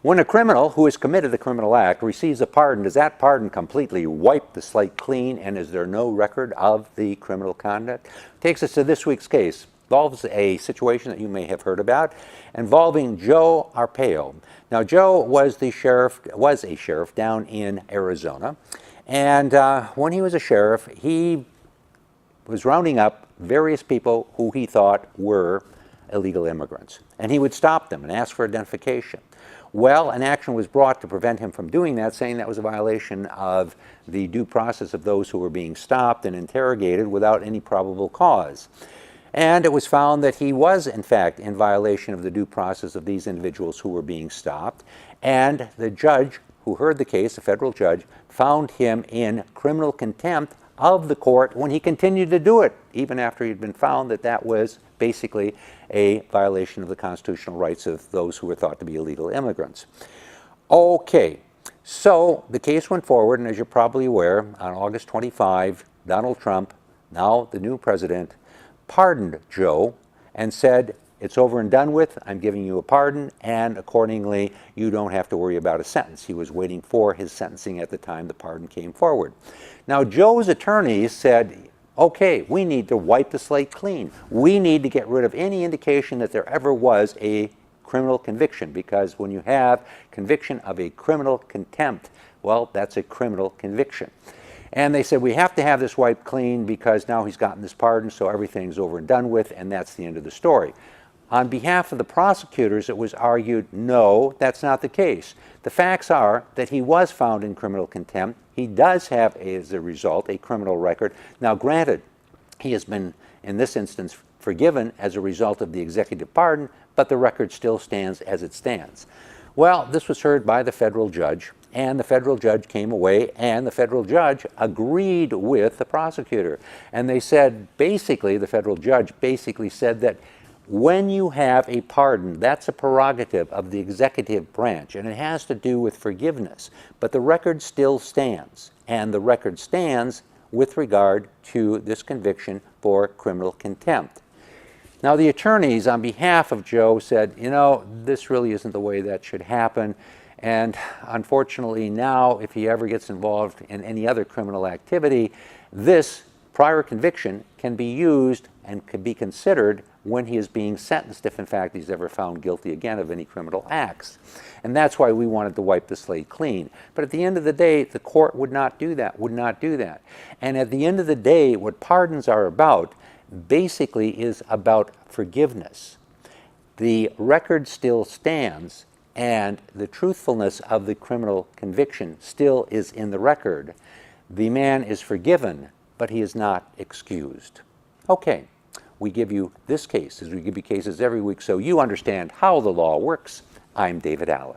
When a criminal who has committed a criminal act receives a pardon, does that pardon completely wipe the slate clean, and is there no record of the criminal conduct? Takes us to this week's case. Involves a situation that you may have heard about involving Joe Arpaio. Now, Joe was a sheriff down in Arizona, and when he was a sheriff, he was rounding up various people who he thought were illegal immigrants, and he would stop them and ask for identification. Well, an action was brought to prevent him from doing that, saying that was a violation of the due process of those who were being stopped and interrogated without any probable cause. And it was found that he was, in fact, in violation of the due process of these individuals who were being stopped. And the judge who heard the case, a federal judge, found him in criminal contempt of the court when he continued to do it, even after he'd been found that that was basically a violation of the constitutional rights of those who were thought to be illegal immigrants. Okay, so the case went forward, and as you're probably aware, on August 25, Donald Trump, now the new president, pardoned Joe and said, it's over and done with, I'm giving you a pardon, and accordingly, you don't have to worry about a sentence. He was waiting for his sentencing at the time the pardon came forward. Now, Joe's attorneys said, okay, we need to wipe the slate clean. We need to get rid of any indication that there ever was a criminal conviction, because when you have conviction of a criminal contempt, well, that's a criminal conviction. And they said, we have to have this wiped clean because now he's gotten this pardon, so everything's over and done with, and that's the end of the story. On behalf of the prosecutors, it was argued, no, that's not the case. The facts are that he was found in criminal contempt. He does have, as a result, a criminal record. Now, granted, he has been, in this instance, forgiven as a result of the executive pardon, but the record still stands as it stands. Well, this was heard by the federal judge, and the federal judge came away, and the federal judge agreed with the prosecutor. And they said, basically, the federal judge basically said that when you have a pardon, that's a prerogative of the executive branch, and it has to do with forgiveness. But the record still stands, and the record stands with regard to this conviction for criminal contempt. Now, the attorneys on behalf of Joe said, you know, this really isn't the way that should happen. And unfortunately now, if he ever gets involved in any other criminal activity, this prior conviction can be used and can be considered when he is being sentenced, if in fact he's ever found guilty again of any criminal acts. And that's why we wanted to wipe the slate clean. But at the end of the day, the court would not do that, would not do that. And at the end of the day, what pardons are about basically is about forgiveness. The record still stands, and the truthfulness of the criminal conviction still is in the record. The man is forgiven, but he is not excused. Okay, we give you this case, as we give you cases every week, so you understand how the law works. I'm David Allen.